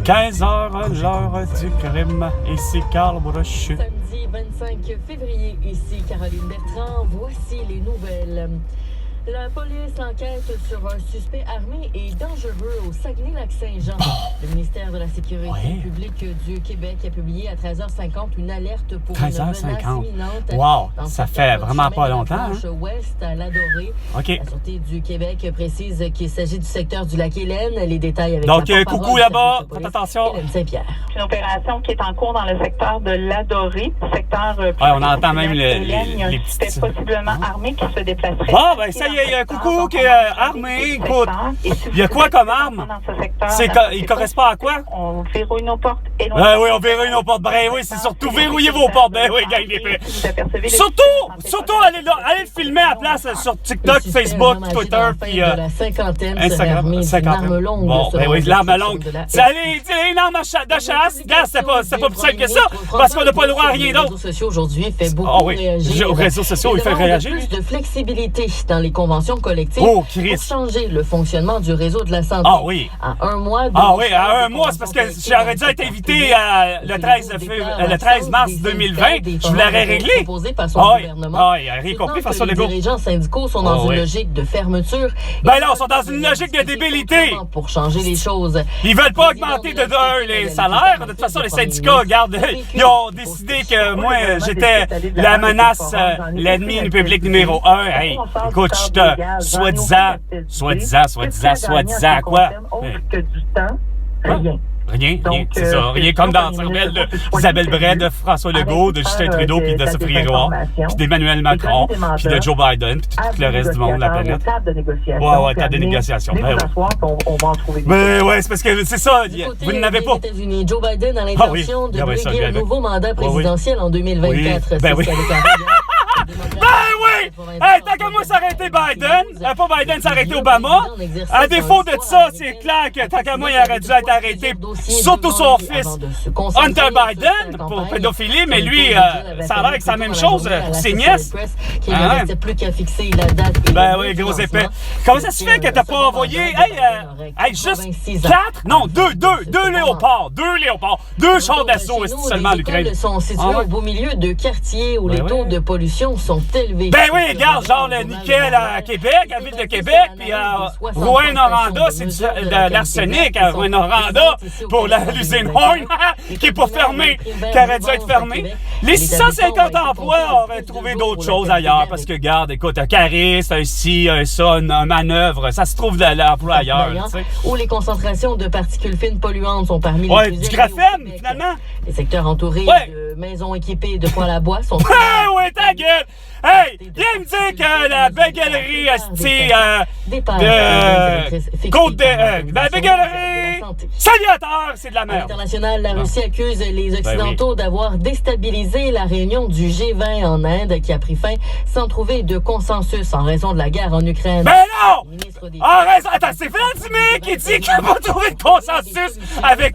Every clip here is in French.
15h, l'heure du crime. Ici Carl Brochu. Samedi 25 février, ici Caroline Bertrand. Voici les nouvelles. La police enquête sur un suspect armé et dangereux au Saguenay-Lac-Saint-Jean. Le ministère de la Sécurité publique du Québec a publié à 13h50 une alerte pour une menace imminente. Wow, ça fait vraiment pas longtemps. Hein? Ouest à l'Adoré. Okay. La Sûreté du Québec précise qu'il s'agit du secteur du Lac-Hélène. Les détails avec donc, coucou là-bas, faites attention. Hélène Saint-Pierre. C'est une opération qui est en cours dans le secteur de l'Adoré, secteur... on entend même les petites... C'était possiblement armé qui se déplacerait. Ah, ben ça y est, coucou qui est armé. Écoute, il y a quoi comme arme? Il correspond à quoi? On verrouille nos portes. Et oui, on verrouille nos portes. Ben oui, c'est surtout verrouiller vos portes. Ben oui, gang d'épée. Surtout, allez le filmer à la place sur TikTok, Facebook, Twitter, puis Instagram. Bon, ben oui, l'arme longue. Allez, une arme de chasse. Regarde, c'est pas plus simple que ça, parce qu'on n'a pas le droit à rien d'autre. Les réseaux sociaux aujourd'hui fait beaucoup réagir. Les réseaux sociaux, il fait réagir. Plus de flexibilité dans les conventions collectives pour changer le fonctionnement du réseau de la santé. Ah oui. À un mois. À un mois, c'est parce que j'aurais dû être invité le 13 mars 2020. Je l'aurais réglé. Proposé par son gouvernement. Il a rien compris, François Legault. Les dirigeants syndicaux sont dans une logique de fermeture. Ben là, ils sont dans une logique de débilité. Pour changer les choses. Ils veulent pas augmenter les salaires. De toute façon, les syndicats, regarde, ils ont décidé que moi, j'étais la menace, l'ennemi du public numéro 1. Hey, écoute, je te soi-disant, quoi? Autre que du temps, rien. Rien, c'est ça. Rien comme dans le cervelle d'Isabelle Bray, de François Legault, de Justin Trudeau, puis de Sophie Grégoire, puis d'Emmanuel Macron, puis de Joe Biden, puis tout le reste du monde, la planète. Table de négociation. Table de négociation. On va en trouver des c'est parce que c'est ça, vous n'avez pas. Aux États-Unis, Joe Biden a l'intention de briguer un nouveau mandat présidentiel en 2024. Ben oui. Hey, tant qu'à moi, ça aurait été Biden. Pas Biden, ça aurait été Obama. À défaut de ça, c'est clair que tant qu'à moi, il aurait dû être arrêté. Surtout son fils, Hunter Biden, pour pédophilie. Mais lui, ça a l'air que c'est la même chose pour ses nièces. Il ne restait plus qu'à fixer la date. Ben oui, gros épais. Comment ça se fait que t'as pas envoyé, juste 4? Non, 2 léopards. 2 chars d'assaut, seulement l'Ukraine. Les écoles sont situées au beau milieu de quartiers où les taux de pollution sont élevés. Ben oui, regarde, genre le nickel à Québec, à la ville de Québec, puis à Rouen-Noranda, c'est de l'arsenic à Rouen-Noranda pour l'usine Horn, qui est pas fermée, qui aurait dû être fermée. Les 650 emplois auraient trouvé d'autres choses ailleurs, parce que, regarde, écoute, un cariste, un ci, un ça, une manœuvre, ça se trouve de l'emploi ailleurs, tu sais. Où les concentrations de particules fines polluantes sont parmi les plus élevées. Du graphène, finalement. Les secteurs entourés de maisons équipées de poêles à bois sont... Ouais, ta gueule! Hey, viens me dire que la baguellerie, la baguellerie Salutateur, c'est de la merde. À l'international, la Russie accuse les Occidentaux d'avoir déstabilisé la réunion du G20 en Inde qui a pris fin sans trouver de consensus en raison de la guerre en Ukraine. Ben non! Attends, c'est Vladimir qui dit qu'il n'a pas trouvé de consensus avec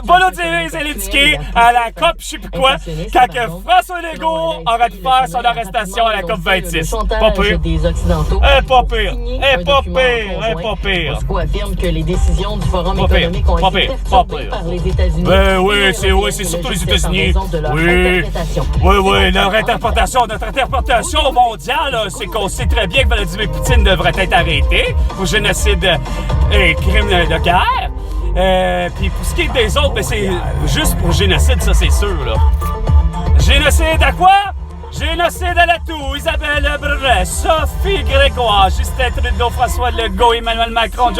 Volodymyr Zelensky à la COP, je sais plus quoi, quand que François Legault aurait pu faire son arrestation à la COP 26. Pas pire. Des Occidentaux. Pas pire. Moscou affirme que les décisions du Forum économique ont été perturbées par les États-Unis. C'est surtout les États-Unis. Oui, notre interprétation mondiale, c'est qu'on sait très bien que Vladimir Poutine devrait être arrêté pour génocide et crime de guerre. Puis pour ce qui est des autres, c'est juste pour génocide, ça c'est sûr, là. Génocide à quoi? Génocide à la toux, Isabelle Bray, Sophie Grégoire, Justin Trudeau, François Legault, Emmanuel Macron,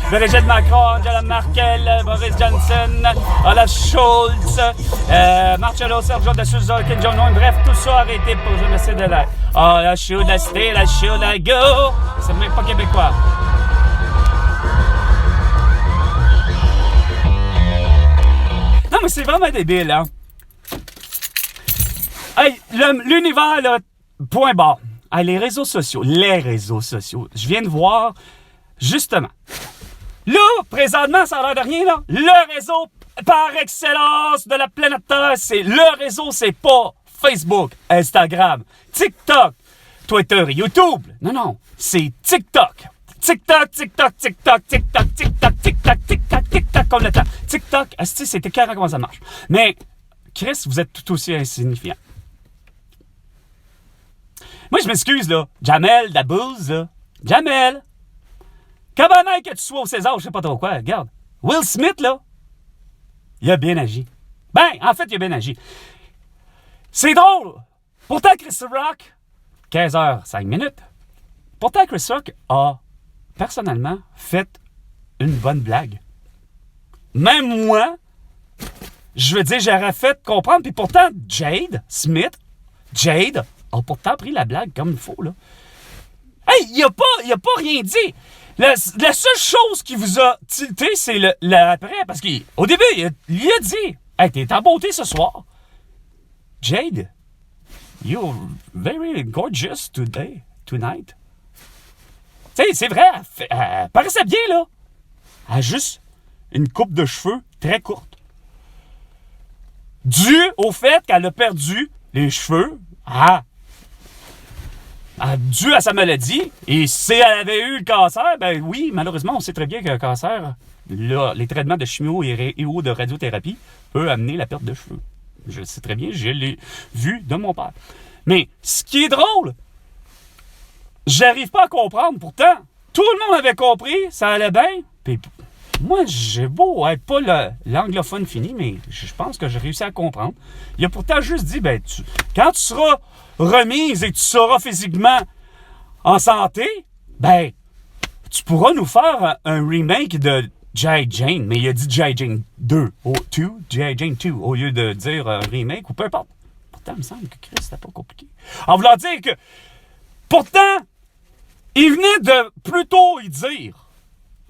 Brigitte Macron, Angela Merkel, Boris Johnson, Olaf Scholz, Marcelo Sergio de Souza, Kim Jong-un, bref, tout ça arrêté pour génocide à l'air. La should I stay, la should I go? C'est même pas québécois. Non, mais c'est vraiment débile, hein? Hey, l'univers, là, point barre. Hey, les réseaux sociaux. Je viens de voir, justement. Là, présentement, ça a l'air de rien, là. Le réseau par excellence de la planète Terre, c'est pas Facebook, Instagram, TikTok, Twitter et YouTube. Non, c'est TikTok. TikTok, comme le temps. TikTok, c'était carrément comment ça marche. Mais, Chris, vous êtes tout aussi insignifiant. Moi, je m'excuse, là. Jamel, Dabbouze, là. Jamel. Cabanet que tu sois au César, je sais pas trop quoi, regarde. Will Smith, là, il a bien agi. Ben, en fait, il a bien agi. C'est drôle. Pourtant, Chris Rock, 15h05. Pourtant, Chris Rock a, personnellement, fait une bonne blague. Même moi, je veux dire, j'aurais fait comprendre. Puis pourtant, Jade a pourtant pris la blague comme il faut, là. Hey, il a pas rien dit. La seule chose qui vous a tilté, c'est l'après. Parce qu'au début, il a dit, hey, t'es en beauté ce soir. Jade, you're very gorgeous tonight. Tu sais, c'est vrai, elle paraissait bien, là. Elle a juste une coupe de cheveux très courte. Dû au fait qu'elle a perdu les cheveux dû à sa maladie. Et si elle avait eu le cancer, ben oui, malheureusement, on sait très bien que le cancer, là, les traitements de chimio et ou de radiothérapie peut amener la perte de cheveux. Je le sais très bien, je l'ai vu de mon père. Mais ce qui est drôle, j'arrive pas à comprendre. Pourtant, tout le monde avait compris, ça allait bien. Puis moi, j'ai beau être pas l'anglophone fini, mais je pense que j'ai réussi à comprendre. Il a pourtant juste dit, ben, quand tu seras remise et que tu seras physiquement en santé, ben, tu pourras nous faire un remake de G.I. Jane. Mais il a dit G.I. Jane 2, G.I. Jane 2, au lieu de dire remake ou peu importe. Pourtant, il me semble que Chris, c'était pas compliqué. En voulant dire que, pourtant, il venait de plutôt y dire.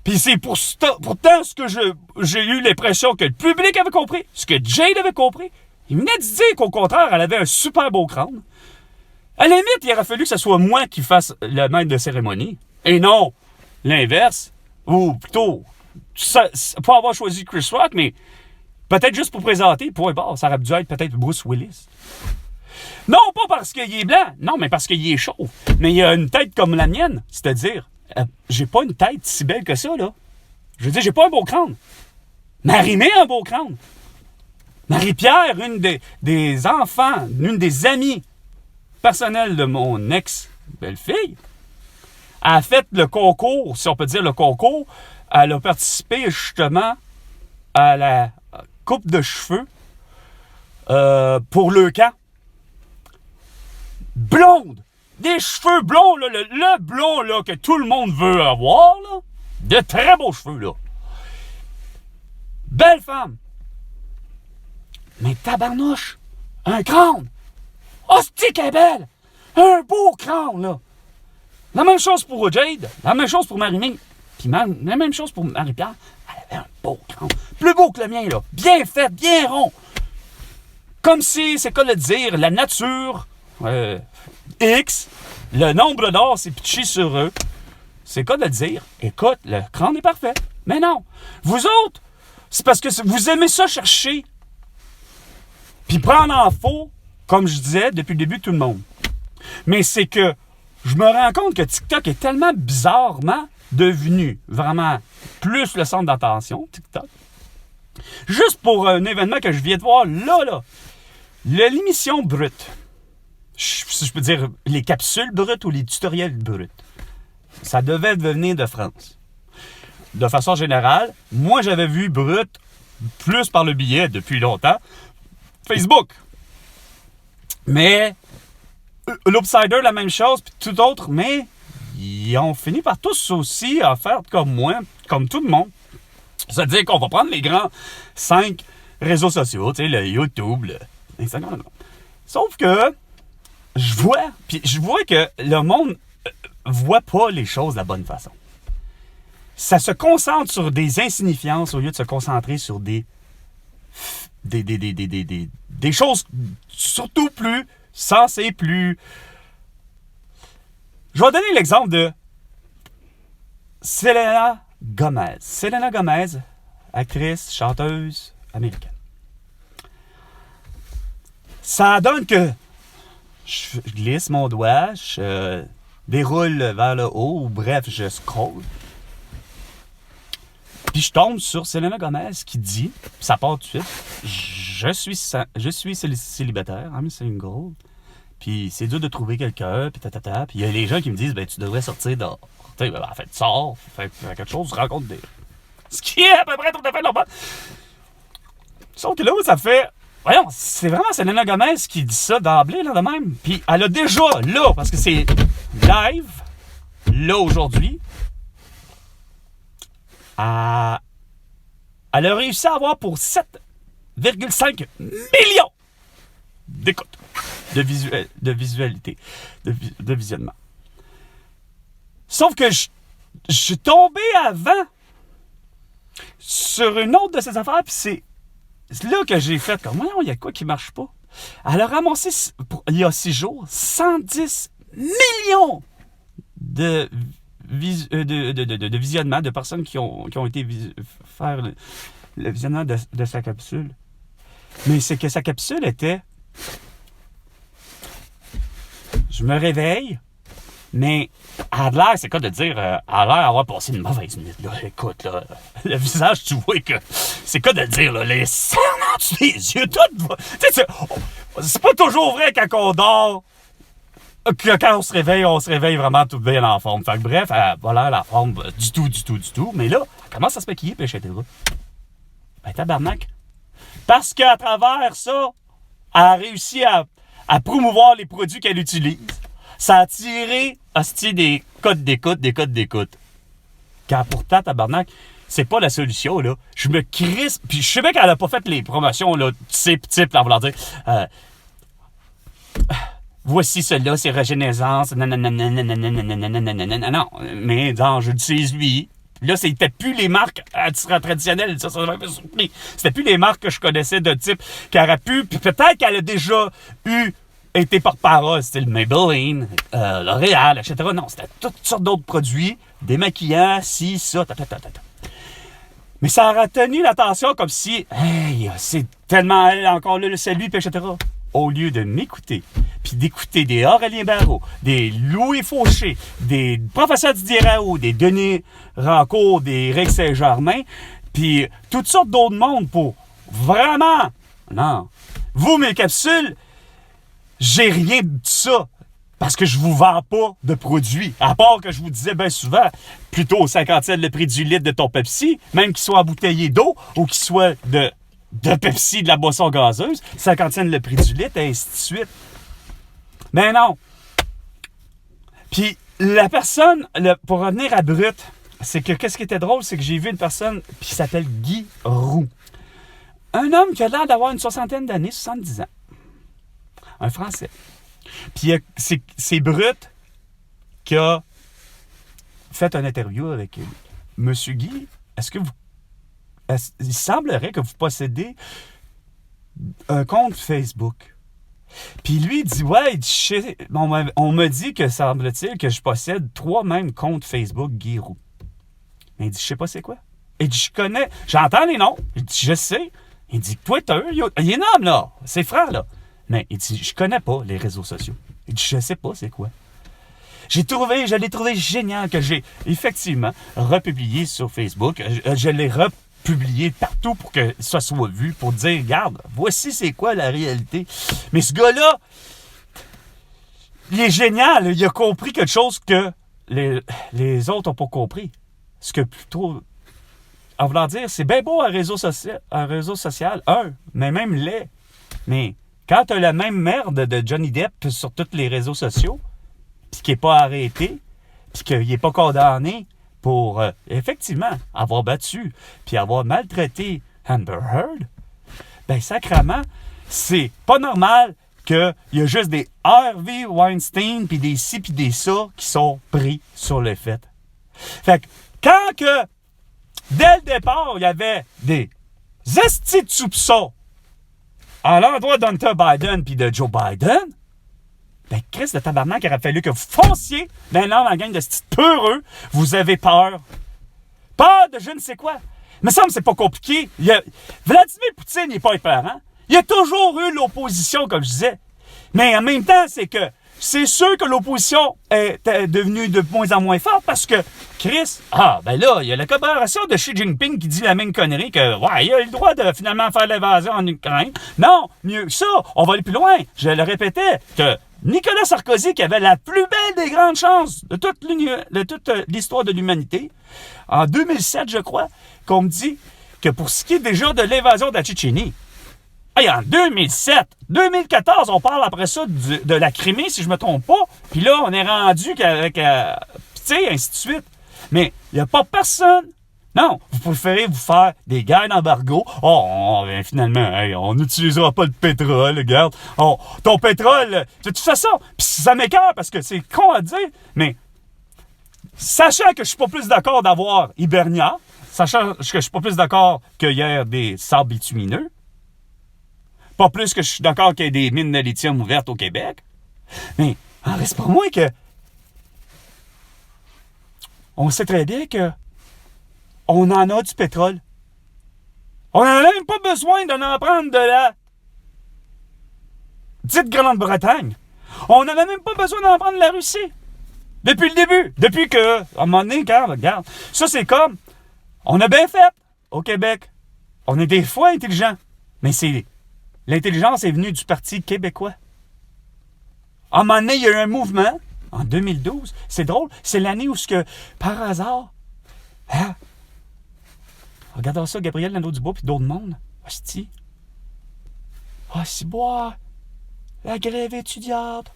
Puis c'est pourtant ce que j'ai eu l'impression que le public avait compris, ce que Jade avait compris. Il venait de dire qu'au contraire, elle avait un super beau crâne. À la limite, il aurait fallu que ce soit moi qui fasse le maître de cérémonie. Et non l'inverse. Ou plutôt, pas avoir choisi Chris Rock, mais peut-être juste pour présenter, point barre, ça aurait dû être peut-être Bruce Willis. Non, pas parce qu'il est blanc, non, mais parce qu'il est chauve. Mais il a une tête comme la mienne, c'est-à-dire, j'ai pas une tête si belle que ça, là. Je veux dire, j'ai pas un beau crâne. Marie-Mé a un beau crâne. Marie-Pierre, une des enfants, une des amies personnelles de mon ex-belle-fille, a fait le concours, si on peut dire le concours. Elle a participé justement à la coupe de cheveux pour le camp. Blonde! Des cheveux blonds, là, le blond là, que tout le monde veut avoir, là. De très beaux cheveux, là. Belle femme! Mais tabarnouche! Un crâne! Hostie qu'elle est belle! Un beau crâne, là! La même chose pour Jade, la même chose pour Marie-Mé, puis la même chose pour Marie-Pierre. Elle avait un beau crâne. Plus beau que le mien, là. Bien fait, bien rond. Comme si, c'est quoi le dire, la nature, X, le nombre d'or s'est pitché sur eux. C'est quoi de le dire? Écoute, le crâne est parfait. Mais non. Vous autres, c'est parce que vous aimez ça chercher. Puis prendre en faux, comme je disais depuis le début de tout le monde. Mais c'est que je me rends compte que TikTok est tellement bizarrement devenu vraiment plus le centre d'attention, TikTok. Juste pour un événement que je viens de voir là. L'émission brute. Si je peux dire les capsules brutes ou les tutoriels bruts. Ça devait venir de France. De façon générale, moi j'avais vu brut plus par le biais depuis longtemps. Facebook. Mais l'Upsider, la même chose, puis tout autre, mais ils ont fini par tous aussi à faire comme moi, comme tout le monde. C'est-à-dire qu'on va prendre les grands 5 réseaux sociaux, tu sais, le YouTube, le Instagram. Sauf que je vois que le monde voit pas les choses de la bonne façon. Ça se concentre sur des insignifiances au lieu de se concentrer sur des choses surtout plus sensées, plus... Je vais donner l'exemple de Selena Gomez. Selena Gomez, actrice, chanteuse américaine. Ça donne que je glisse mon doigt, je déroule vers le haut, ou bref, je scroll. Puis je tombe sur Selena Gomez qui dit, ça part tout de suite, je suis célibataire, I'm single, puis c'est dur de trouver quelqu'un, puis tatata. Puis il y a les gens qui me disent, ben tu devrais sortir dehors. Tu sais, en fait, sors, fais quelque chose, rencontre des... Ce qui est à peu près tout à fait normal. Sauf que là où ça fait... Voyons, c'est vraiment Selena Gomez qui dit ça d'emblée, là, de même. Puis elle a déjà, là, parce que c'est live, là, aujourd'hui, elle a réussi à avoir pour 7,5 millions d'écoutes, de visualité, de visionnement. Sauf que je suis tombé avant sur une autre de ces affaires, puis c'est là que j'ai fait comme, voyons, il y a quoi qui marche pas? Elle a ramassé, il y a 6 jours, 110 millions de visionnement, de personnes qui ont été faire le visionnement de sa capsule. Mais c'est que sa capsule était... Je me réveille, mais à l'air, c'est quoi de dire, à l'air avoir passé une mauvaise nuit. Là, écoute, là, le visage, tu vois que... C'est quoi de dire, là, les cernes en dessous des yeux, tout... Tu sais, c'est pas toujours vrai quand on dort, que quand on se réveille vraiment tout bien en forme. Fait que bref, voilà, la forme du tout. Mais là, elle commence à se maquiller, puis etc. Ben, tabarnak. Parce qu'à travers ça, elle a réussi à promouvoir les produits qu'elle utilise. Ça a tiré, hostie, des codes d'écoute. Car pourtant, tabarnak, c'est pas la solution, là. Je me crispe, puis je sais bien qu'elle a pas fait les promotions, là, type, là, en voulant dire... voici cela, c'est Régénérescence, non, mais non, je l'utilise lui. Là, c'était plus les marques traditionnelles, ça m'a fait surpris. C'était plus les marques que je connaissais de type qui auraient pu, puis peut-être qu'elle a déjà été porte-parole, style Maybelline, L'Oréal, etc. Non, c'était toutes sortes d'autres produits, démaquillants, ci, ça, Mais ça a retenu l'attention comme si, hey, c'est tellement elle, encore là, c'est lui, puis etc. Au lieu de m'écouter, puis d'écouter des Aurélien Barrault, des Louis Fauché, des professeurs Didier Raoult, des Denis Rancourt, des Rick Saint-Germain, puis toutes sortes d'autres mondes pour vraiment... Non. Vous, mes capsules, j'ai rien de ça. Parce que je vous vends pas de produits. À part que je vous disais bien souvent, plutôt 50 cents le prix du litre de ton Pepsi, même qu'il soit embouteillé d'eau ou qu'il soit de Pepsi, de la boisson gazeuse, 50 cents le prix du litre, et ainsi de suite. Mais non. Puis la personne, pour revenir à Brut, c'est que qu'est-ce qui était drôle, c'est que j'ai vu une personne qui s'appelle Guy Roux. Un homme qui a l'air d'avoir une 60aine d'années, 70 ans. Un Français. Puis c'est Brut qui a fait une interview avec Monsieur Guy. Il semblerait que vous possédez un compte Facebook. Puis lui, il dit, ouais, on me dit que semble-t-il que je possède 3 mêmes comptes Facebook Guy Roux. Mais il dit, je sais pas c'est quoi. Il dit, j'entends les noms. Il dit, je sais. Il dit, Twitter, il est énorme, là. C'est frère, là. Mais il dit, je connais pas les réseaux sociaux. Il dit, je sais pas c'est quoi. Je l'ai trouvé génial que j'ai effectivement republié sur Facebook. Je l'ai republié partout pour que ça soit vu, pour dire, regarde, voici c'est quoi la réalité. Mais ce gars-là, il est génial. Il a compris quelque chose que les autres n'ont pas compris. Ce que plutôt, en voulant dire, c'est bien beau un réseau social, mais même laid. Mais quand tu as la même merde de Johnny Depp sur tous les réseaux sociaux, puis qu'il n'est pas arrêté, puis qu'il n'est pas condamné pour, effectivement, avoir battu, puis avoir maltraité Amber Heard, ben sacrément, c'est pas normal qu'il y a juste des Harvey Weinstein, puis des ci, puis des ça, qui sont pris sur le fait. Fait que, quand que, dès le départ, il y avait des estis de soupçons à l'endroit d'Hunter Biden puis de Joe Biden, ben, Christ de tabarnak, il aurait fallu que vous fonciez dans la gang de petits peureux. Vous avez peur. Peur de je ne sais quoi. Mais ça me semble que c'est pas compliqué. Vladimir Poutine n'est pas épeurant. Il y a toujours eu l'opposition, comme je disais. Mais en même temps, c'est que c'est sûr que l'opposition est devenue de moins en moins forte parce que Chris, ben là, il y a la collaboration de Xi Jinping qui dit la même connerie que, ouais, il a le droit de finalement faire l'invasion en Ukraine. Non, mieux que ça, on va aller plus loin. Je le répétais, que Nicolas Sarkozy, qui avait la plus belle des grandes chances de toute l'histoire de l'humanité, en 2007, je crois, qu'on me dit que pour ce qui est déjà de l'invasion de la Tchétchénie, en 2007, 2014, on parle après ça de la Crimée, si je me trompe pas. Puis là, on est rendu qu'avec... tu sais, ainsi de suite. Mais il n'y a pas personne. Non, vous préférez vous faire des guerres d'embargo. Ben finalement, on n'utilisera pas le pétrole, regarde. Ton pétrole, de toute façon, puis ça m'écoeure parce que c'est con à dire, mais sachant que je suis pas plus d'accord d'avoir Hibernia, sachant que je suis pas plus d'accord qu'il y ait des sables bitumineux, pas plus que je suis d'accord qu'il y ait des mines de lithium ouvertes au Québec. Mais en reste pas moins que on sait très bien que on en a du pétrole. On n'a même pas besoin d'en prendre de la dite Grande-Bretagne. On n'avait même pas besoin d'en prendre de la Russie. Depuis le début. Depuis que, à un moment donné, regarde. Ça, c'est comme, on a bien fait au Québec. On est des fois intelligents. Mais l'intelligence est venue du Parti québécois. À un moment donné, il y a eu un mouvement, en 2012. C'est drôle, c'est l'année où, par hasard, regardons ça, Gabriel Nadeau-Dubois puis d'autres mondes. Hostie. C'est boire. La grève étudiante.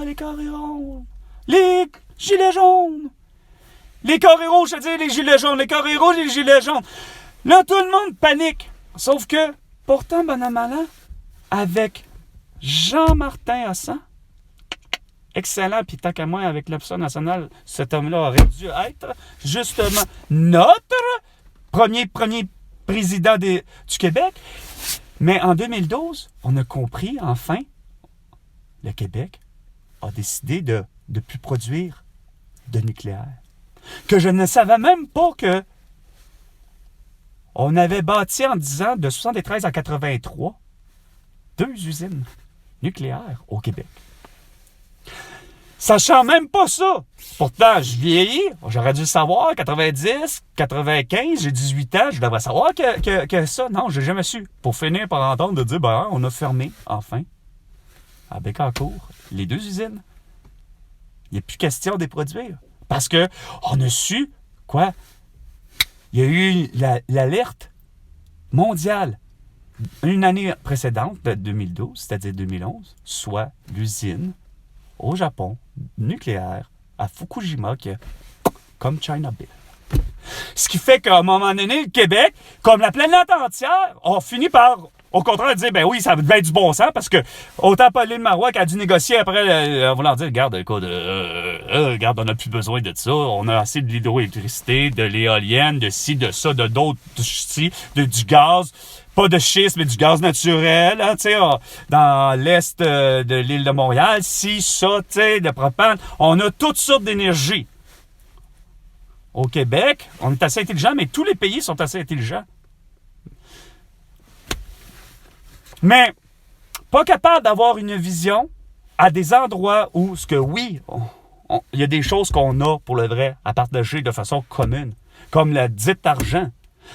Les carrés ronds. Les gilets jaunes. Les carrés rouges, je veux dire, les gilets jaunes. Les carrés rouges et les gilets jaunes. Là, tout le monde panique. Sauf que, pourtant, bon an, mal an, avec Jean-Martin Hassan, excellent, puis tant qu'à moi, avec l'option nationale, cet homme-là aurait dû être justement notre premier président du Québec. Mais en 2012, on a compris, enfin, le Québec a décidé de ne plus produire de nucléaire. Que je ne savais même pas que on avait bâti en 10 ans, de 73 à 83, 2 usines nucléaires au Québec. Sachant même pas ça. Pourtant, je vieillis, j'aurais dû le savoir, 90, 95, j'ai 18 ans, je devrais savoir que ça. Non, j'ai jamais su. Pour finir par entendre de dire, on a fermé, enfin, à Bécancour, les 2 usines. Il n'y a plus question de les produire. Parce que on a su, quoi? Il y a eu l'alerte mondiale une année précédente, de 2012, c'est-à-dire 2011, soit l'usine au Japon, nucléaire, à Fukushima, qui est comme Chernobyl. Ce qui fait qu'à un moment donné, le Québec, comme la planète entière, a fini par, au contraire, dire, ben oui, ça devait être du bon sens, parce que autant Pauline Marois qui a dû négocier après, en voulant dire, regarde, écoute, regarde, on n'a plus besoin de ça, on a assez de l'hydroélectricité, de l'éolienne, de ci, de ça, de d'autres, du gaz, pas de schiste, mais du gaz naturel, hein, tu sais, dans l'est de l'île de Montréal, si, ça, tu sais, de propane, on a toutes sortes d'énergie. Au Québec, on est assez intelligent, mais tous les pays sont assez intelligents. Mais pas capable d'avoir une vision à des endroits où, il y a des choses qu'on a pour le vrai à partager de façon commune, comme le dit argent.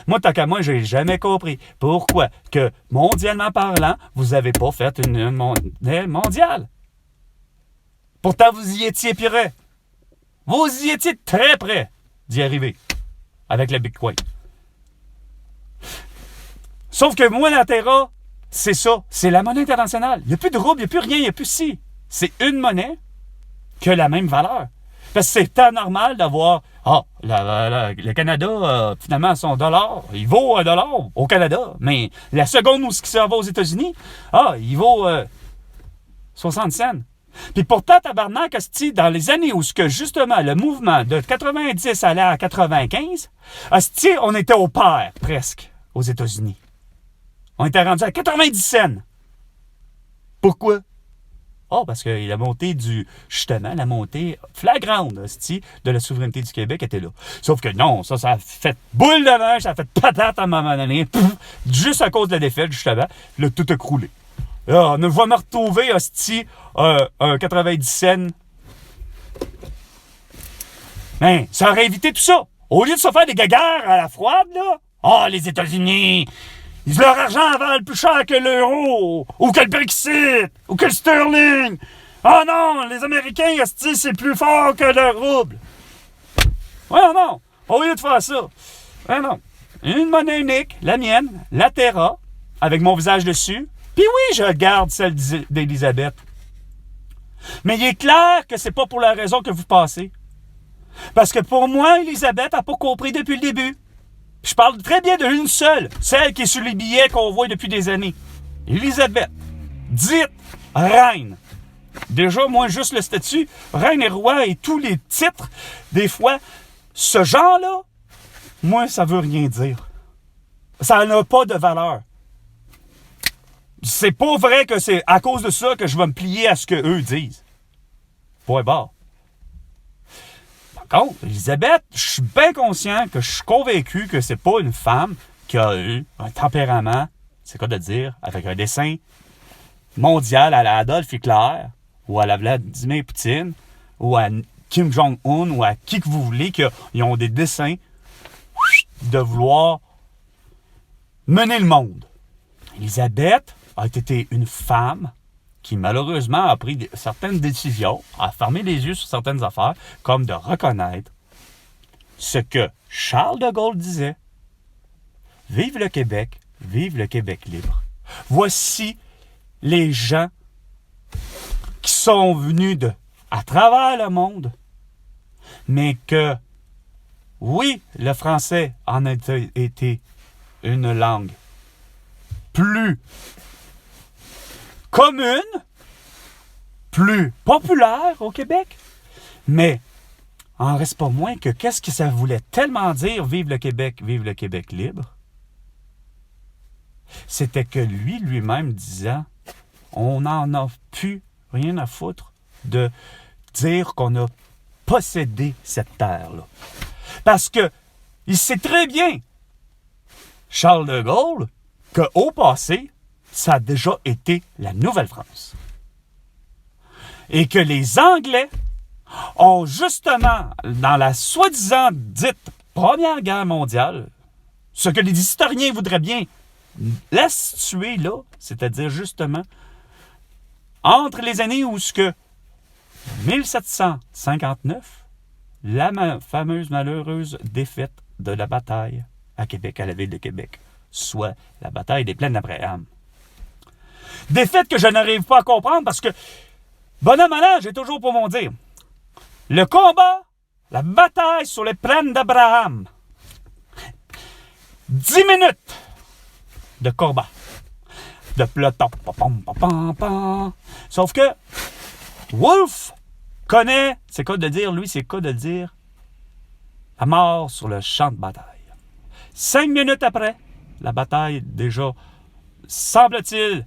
Moi, tant qu'à moi, j'ai jamais compris pourquoi que, mondialement parlant, vous n'avez pas fait une monnaie mondiale. Pourtant, vous y étiez prêt. Vous y étiez très prêt d'y arriver avec le Bitcoin. Sauf que moi, la Terra, c'est ça. C'est la monnaie internationale. Il n'y a plus de rouble, il n'y a plus rien, il n'y a plus ci. C'est une monnaie qui a la même valeur. Parce que c'est tant normal d'avoir... le Canada, finalement, son dollar, il vaut $1 au Canada. Mais la seconde où ça va aux États-Unis, il vaut 60 cents. Puis pourtant, tabarnak, asti, dans les années où justement le mouvement de 90 allait à 95, asti, on était au pair, presque, aux États-Unis. On était rendu à 90 cents. Pourquoi? Parce que la montée la montée flagrante, asti, de la souveraineté du Québec était là. Sauf que non, ça a fait boule de neige, ça a fait patate à un moment donné, juste à cause de la défaite, justement, là, tout a croulé. on va me retrouver, hostie, un 90 cents. Ben, ça aurait évité tout ça. Au lieu de se faire des gagarres à la froide, là. Ah, les États-Unis, leur argent valent plus cher que l'euro, ou que le Brexit, ou que le sterling. Ah non, les Américains, hostie, c'est plus fort que le rouble. Ouais, non, au lieu de faire ça. Ouais, non. Une monnaie unique, la mienne, la Terra, avec mon visage dessus. Puis oui, je garde celle d'Élisabeth. Mais il est clair que c'est pas pour la raison que vous pensez. Parce que pour moi, Élisabeth n'a pas compris depuis le début. Je parle très bien d'une seule, celle qui est sur les billets qu'on voit depuis des années. Élisabeth, dite reine. Déjà, moi, juste le statut, reine et roi et tous les titres, des fois, ce genre-là, moi, ça veut rien dire. Ça n'a pas de valeur. C'est pas vrai que c'est à cause de ça que je vais me plier à ce qu'eux disent. Point barre. Par contre, Élisabeth, je suis bien conscient que je suis convaincu que c'est pas une femme qui a eu un tempérament, c'est quoi de dire, avec un dessin mondial à la Adolf Hitler, ou à la Vladimir Poutine, ou à Kim Jong-un, ou à qui que vous voulez, qui ont des dessins de vouloir mener le monde. Élisabeth a été une femme qui malheureusement a pris certaines décisions, a fermé les yeux sur certaines affaires, comme de reconnaître ce que Charles de Gaulle disait. Vive le Québec libre. Voici les gens qui sont venus à travers le monde, mais que, oui, le français en a été une langue plus commune, plus populaire au Québec, mais en reste pas moins que qu'est-ce que ça voulait tellement dire « Vive le Québec libre », c'était que lui-même disant « On n'en a plus rien à foutre de dire qu'on a possédé cette terre-là. » Parce que il sait très bien, Charles de Gaulle, qu'au passé, ça a déjà été la Nouvelle-France. Et que les Anglais ont justement, dans la soi-disant dite Première Guerre mondiale, ce que les historiens voudraient bien la situer là, c'est-à-dire justement entre les années où ce que 1759, la fameuse malheureuse défaite de la bataille à Québec, à la ville de Québec, soit la bataille des Plaines d'Abraham. Défaite que je n'arrive pas à comprendre parce que, bonhomme malin, j'ai toujours pour mon dire, le combat, la bataille sur les Plaines d'Abraham, 10 minutes de combat, de peloton. Sauf que Wolfe connaît, c'est quoi de dire, lui, c'est quoi de dire la mort sur le champ de bataille. 5 minutes après, la bataille, déjà, semble-t-il,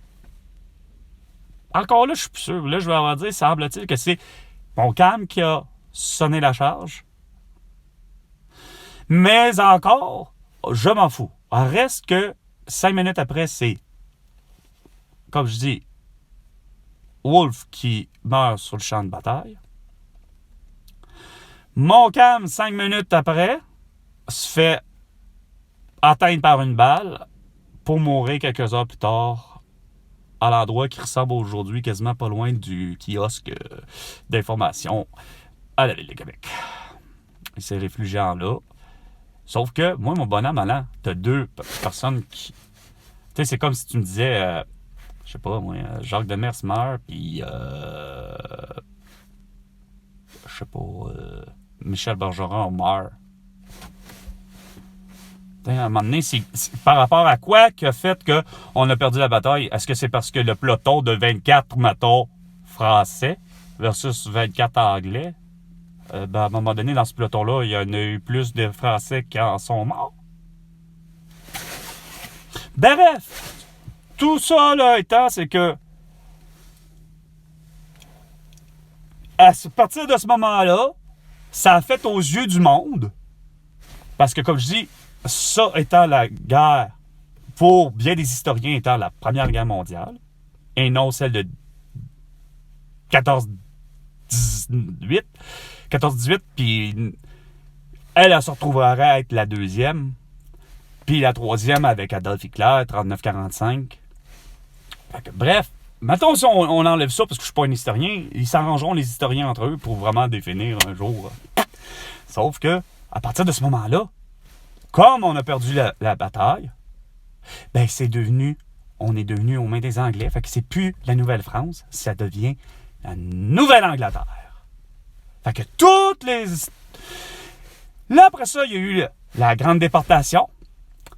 encore là, je suis plus sûr, là, je vais avoir dire, semble-t-il que c'est Montcalm qui a sonné la charge. Mais encore, je m'en fous. Il reste que 5 minutes après, c'est, comme je dis, Wolfe qui meurt sur le champ de bataille. Montcalm, 5 minutes après, se fait atteindre par une balle pour mourir quelques heures plus tard à l'endroit qui ressemble aujourd'hui quasiment pas loin du kiosque d'information à la ville de Québec. Il s'est réfugié en là. Sauf que, moi, mon bonhomme allant, t'as deux personnes qui... Tu sais, c'est comme si tu me disais, je sais pas, moi, Jacques Demers meurt, puis, je sais pas, Michel Bergeron meurt. À un moment donné, c'est par rapport à quoi qui a fait qu'on a perdu la bataille? Est-ce que c'est parce que le peloton de 24, mettons, français versus 24 anglais, à un moment donné, dans ce peloton-là, il y en a eu plus de Français qui en sont morts? Bref, tout ça, là, étant, c'est que à partir de ce moment-là, ça a fait aux yeux du monde, parce que, comme je dis, ça étant la guerre, pour bien des historiens étant la Première Guerre mondiale, et non celle de 14-18, puis elle se retrouverait à être la deuxième, puis la troisième avec Adolphe Hitler, 39-45. Bref, mettons si on enlève ça, parce que je suis pas un historien, ils s'arrangeront les historiens entre eux pour vraiment définir un jour. Sauf que, à partir de ce moment-là, comme on a perdu la bataille, ben on est devenu aux mains des Anglais. Fait que c'est plus la Nouvelle-France, ça devient la Nouvelle-Angleterre. Fait que toutes les... Là, après ça, il y a eu la grande déportation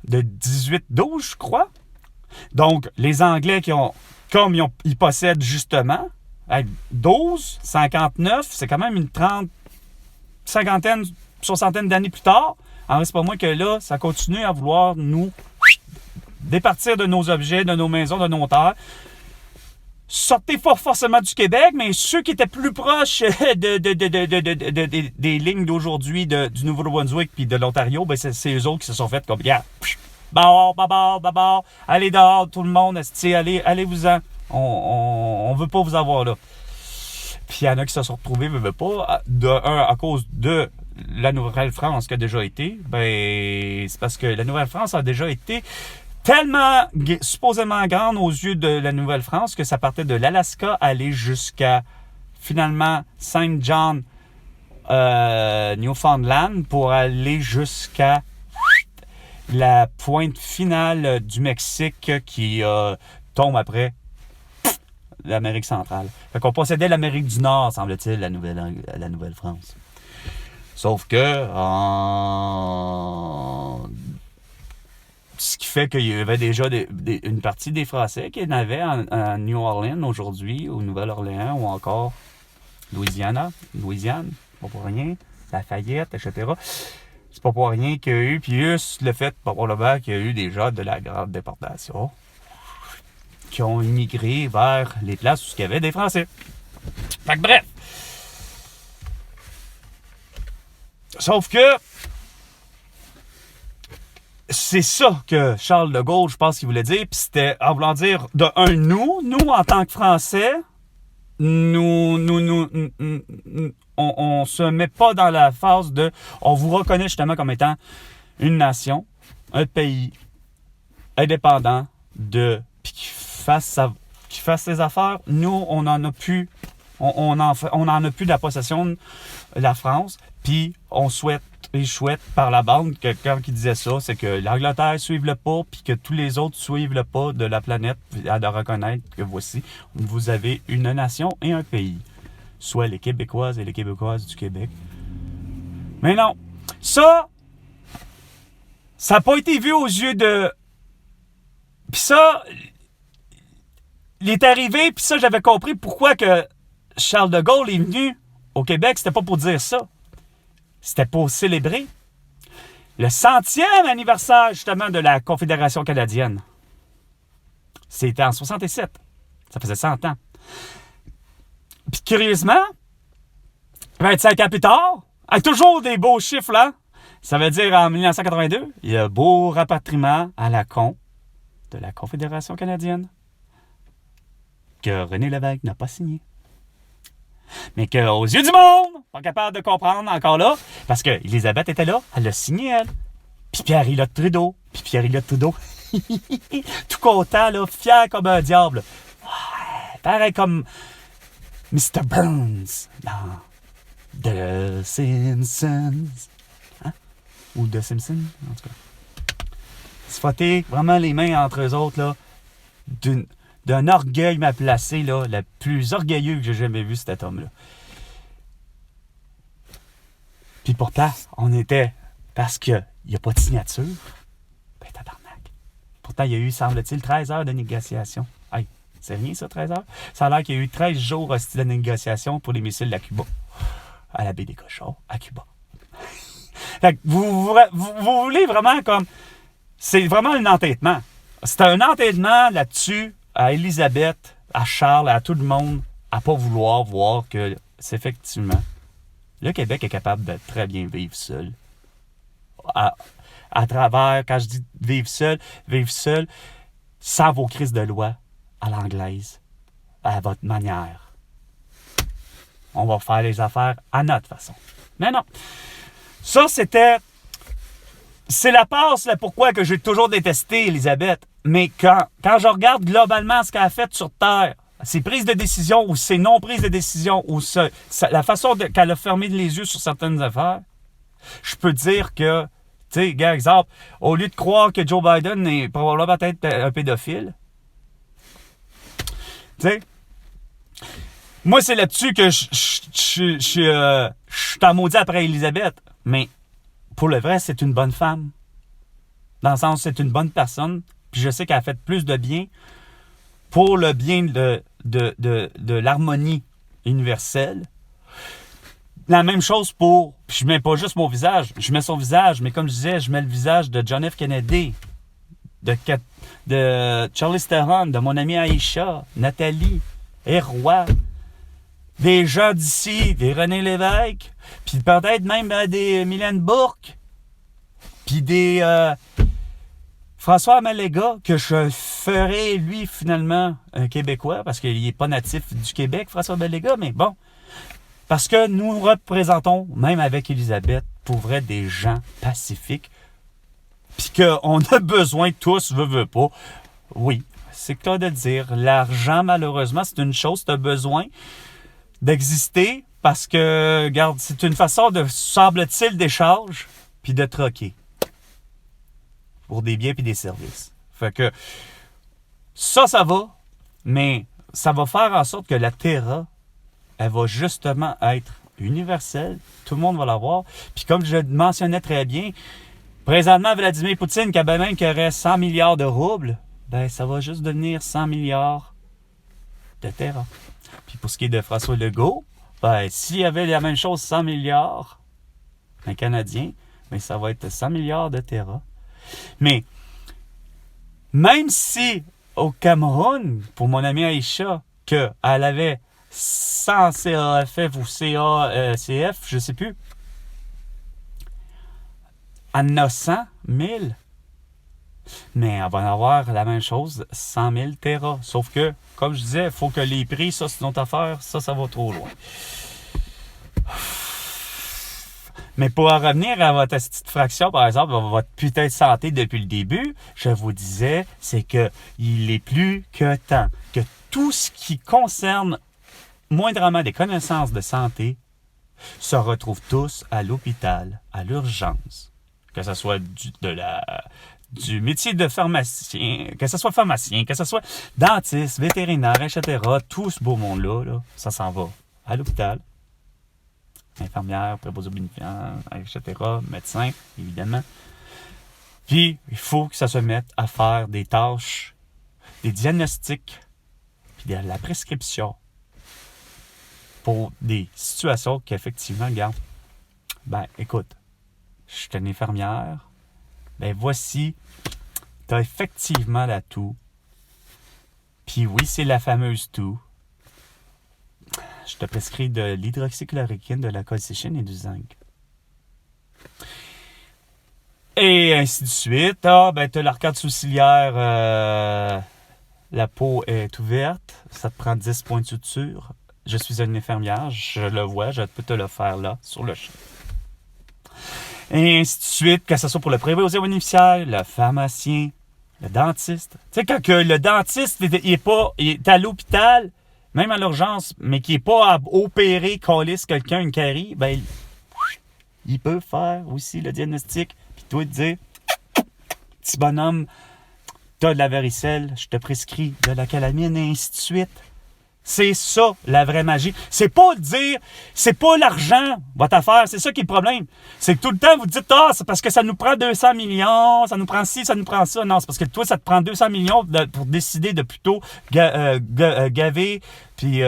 de 1812, je crois. Donc, les Anglais ils possèdent justement 12, 59, c'est quand même une soixantaine d'années plus tard. En reste pas moins que là, ça continue à vouloir nous départir de nos objets, de nos maisons, de nos terres. Sortez pas forcément du Québec, mais ceux qui étaient plus proches des lignes d'aujourd'hui du Nouveau-Brunswick puis de l'Ontario, ben c'est eux autres qui se sont fait comme, yeah, bâbord, allez dehors, tout le monde, allez-vous-en. On veut pas vous avoir là. Puis il y en a qui se sont retrouvés, veut pas, à cause de la Nouvelle-France qui a déjà été, ben c'est parce que la Nouvelle-France a déjà été tellement supposément grande aux yeux de la Nouvelle-France que ça partait de l'Alaska aller jusqu'à finalement Saint John, Newfoundland, pour aller jusqu'à la pointe finale du Mexique qui tombe après l'Amérique centrale. Fait qu'on possédait l'Amérique du Nord, semble-t-il, la Nouvelle-France. Sauf que ce qui fait qu'il y avait déjà une partie des Français qui en avaient en New Orleans aujourd'hui, au Nouvelle-Orléans, ou encore Louisiane, pas pour rien, Lafayette, etc. C'est pas pour rien qu'il y a eu, puis juste le fait, probablement, qu'il y a eu déjà de la grande déportation qui ont immigré vers les places où il y avait des Français. Fait que bref. Sauf que c'est ça que Charles de Gaulle, je pense qu'il voulait dire, puis c'était en voulant dire, nous en tant que Français, on se met pas dans la phase de, on vous reconnaît justement comme étant une nation, un pays indépendant, puis qui fasse ses affaires. Nous, on en a plus, on en a plus de la possession de la France, puis on souhaite par la bande que quand il disait ça, c'est que l'Angleterre suive le pas, puis que tous les autres suivent le pas de la planète à de reconnaître que voici, vous avez une nation et un pays. Soit les Québécoises et les Québécoises du Québec. Mais non, ça n'a pas été vu aux yeux de... Puis ça, il est arrivé, puis ça, j'avais compris pourquoi que Charles de Gaulle est venu au Québec, c'était pas pour dire ça. C'était pour célébrer le 100e anniversaire, justement, de la Confédération canadienne. C'était en 67. Ça faisait 100 ans. Puis, curieusement, 25 ans plus tard, avec toujours des beaux chiffres, là, ça veut dire en 1982, il y a un beau rapatriement à la de la Confédération canadienne que René Lévesque n'a pas signé. Mais qu'aux yeux du monde, pas capable de comprendre encore là, parce que Élisabeth était là, elle l'a signé, elle. Puis Pierre-Éliott Trudeau, tout content, là, fier comme un diable. Ouais, pareil comme Mr. Burns dans The Simpsons. Hein? Ou The Simpsons, en tout cas. Se frotter vraiment les mains entre eux autres, là, d'un orgueil m'a placé, là, le plus orgueilleux que j'ai jamais vu, cet homme-là. Puis pourtant, on était, parce qu'il n'y a pas de signature, ben tabarnak. Pourtant, il y a eu, semble-t-il, 13 heures de négociation. Hey, c'est rien ça, 13 heures? Ça a l'air qu'il y a eu 13 jours de négociation pour les missiles à Cuba. À la baie des Cochons, à Cuba. Fait que vous voulez vraiment comme... C'est vraiment un entêtement. C'est un entêtement là-dessus, à Élisabeth, à Charles, à tout le monde, à pas vouloir voir que c'est effectivement le Québec est capable de très bien vivre seul. À travers, quand je dis vivre seul, sans vos crises de loi à l'anglaise. à votre manière. On va faire les affaires à notre façon. Mais non. Ça, c'est la passe, là, pourquoi que j'ai toujours détesté Elisabeth. Mais quand je regarde globalement ce qu'elle a fait sur Terre, ses prises de décision ou ses non-prises de décision ou la façon qu'elle a fermé les yeux sur certaines affaires, je peux dire que, tu sais, gars, exemple, au lieu de croire que Joe Biden est probablement peut-être un pédophile, tu sais, moi, c'est là-dessus que je suis en maudit après Elisabeth. Mais pour le vrai, c'est une bonne femme. Dans le sens, c'est une bonne personne. Puis je sais qu'elle a fait plus de bien pour le bien de l'harmonie universelle. La même chose pour... Je mets pas juste mon visage, je mets son visage, mais comme je disais, je mets le visage de John F. Kennedy, de Charlize Theron, de mon amie Aïcha, Nathalie, Roy, des gens d'ici, des René Lévesque, puis peut-être même des Mylène Bourque, puis des François Maléga, que je ferai, lui, finalement, un Québécois, parce qu'il n'est pas natif du Québec, François Maléga, mais bon. Parce que nous représentons, même avec Elisabeth, pour vrai, des gens pacifiques, puis qu'on a besoin tous, veut pas. Oui, c'est que tu as de dire. L'argent, malheureusement, c'est une chose, tu as besoin d'exister, parce que, regarde, c'est une façon de, semble-t-il, d'échange, puis de troquer. Pour des biens puis des services. Fait que, ça va, mais ça va faire en sorte que la Terra, elle va justement être universelle. Tout le monde va l'avoir. Puis comme je mentionnais très bien, présentement, Vladimir Poutine, qui a même qu'il aurait 100 milliards de roubles, ben ça va juste devenir 100 milliards de Terra. Puis pour ce qui est de François Legault, ben s'il y avait la même chose, 100 milliards, un Canadien, ben ça va être 100 milliards de Terra. Mais même si au Cameroun, pour mon amie Aïcha, qu'elle avait 100 CAFF ou CACF, je ne sais plus, elle en a 100 000. Mais elle va en avoir la même chose, 100 000 Terra. Sauf que, comme je disais, il faut que les prix, ça, c'est une autre affaire, ça va trop loin. Mais pour en revenir à votre petite fraction, par exemple, votre putain de santé depuis le début, je vous disais, c'est que il est plus que temps que tout ce qui concerne moindrement des connaissances de santé se retrouvent tous à l'hôpital, à l'urgence. Que ce soit du métier de pharmacien, que ce soit pharmacien, que ce soit dentiste, vétérinaire, etc. Tout ce beau monde-là, là, ça s'en va à l'hôpital. Infirmière, préposé aux bénéficiaires, etc., médecin, évidemment. Puis, il faut que ça se mette à faire des tâches, des diagnostics, puis de la prescription pour des situations qu'effectivement, regarde, ben, écoute, je suis une infirmière, ben, voici, tu as effectivement la toux. Puis oui, c'est la fameuse toux. Je te prescris de l'hydroxychloroquine, de la colchicine et du zinc. Et ainsi de suite. Ah, ben, tu as l'arcade sourcilière, la peau est ouverte. Ça te prend 10 points de suture. Je suis une infirmière, je le vois, je peux te le faire là, sur le champ. Et ainsi de suite, que ce soit pour le préposé aux bénéficiaires, le pharmacien, le dentiste. Tu sais, quand que le dentiste il est à l'hôpital, même à l'urgence, mais qui n'est pas à opérer, câlisse quelqu'un, une carie, ben, il peut faire aussi le diagnostic, puis toi te dire, petit bonhomme, t'as de la varicelle, je te prescris de la calamine, et ainsi de suite. C'est ça, la vraie magie. C'est pas dire, c'est pas l'argent, votre affaire, c'est ça qui est le problème. C'est que tout le temps, vous dites, c'est parce que ça nous prend 200 millions, ça nous prend ci, ça nous prend ça. Non, c'est parce que toi, ça te prend 200 millions pour décider de plutôt gaver puis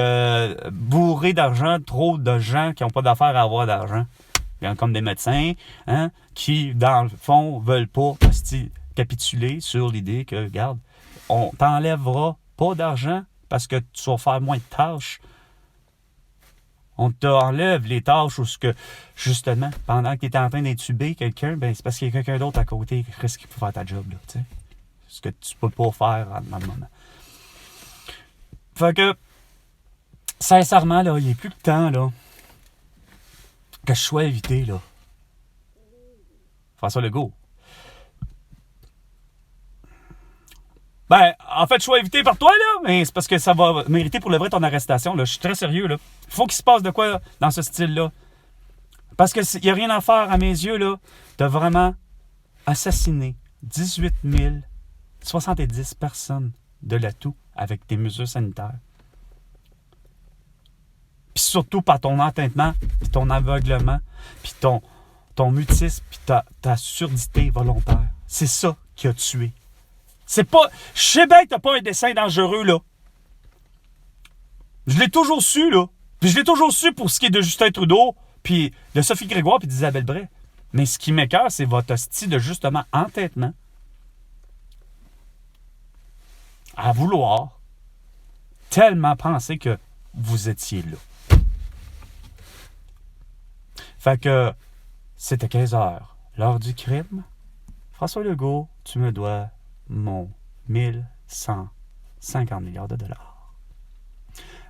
bourrer d'argent trop de gens qui n'ont pas d'affaires à avoir d'argent. Comme des médecins, hein, qui, dans le fond, veulent pas capituler sur l'idée que, regarde, on t'enlèvera pas d'argent parce que tu vas faire moins de tâches. On t'enlève les tâches où, justement, pendant que tu es en train d'intuber quelqu'un, ben, c'est parce qu'il y a quelqu'un d'autre à côté qui risque de faire ta job, là, tu sais. Ce que tu peux pas faire dans le moment. Fait que, sincèrement, là, il n'est plus le temps, là, que je sois évité, là. François Legault. Ben, en fait, je suis invité par toi, là, mais c'est parce que ça va mériter pour le vrai ton arrestation, là. Je suis très sérieux, là. Il faut qu'il se passe de quoi dans ce style-là. Parce qu'il n'y a rien à faire, à mes yeux, là, de vraiment assassiner 18 070 personnes de l'atout avec des mesures sanitaires. Puis surtout par ton entêtement, puis ton aveuglement, puis ton mutisme, puis ta surdité volontaire. C'est ça qui a tué. C'est pas... Je sais bien que t'as pas un dessin dangereux, là. Je l'ai toujours su, là. Puis je l'ai toujours su pour ce qui est de Justin Trudeau, puis de Sophie Grégoire, puis d'Isabelle Bray. Mais ce qui m'écoeure, c'est votre style de, justement, entêtement. À vouloir tellement penser que vous étiez là. Fait que c'était 15 heures. L'heure du crime. François Legault, tu me dois mon 1150 milliards de dollars.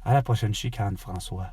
À la prochaine chicane, François.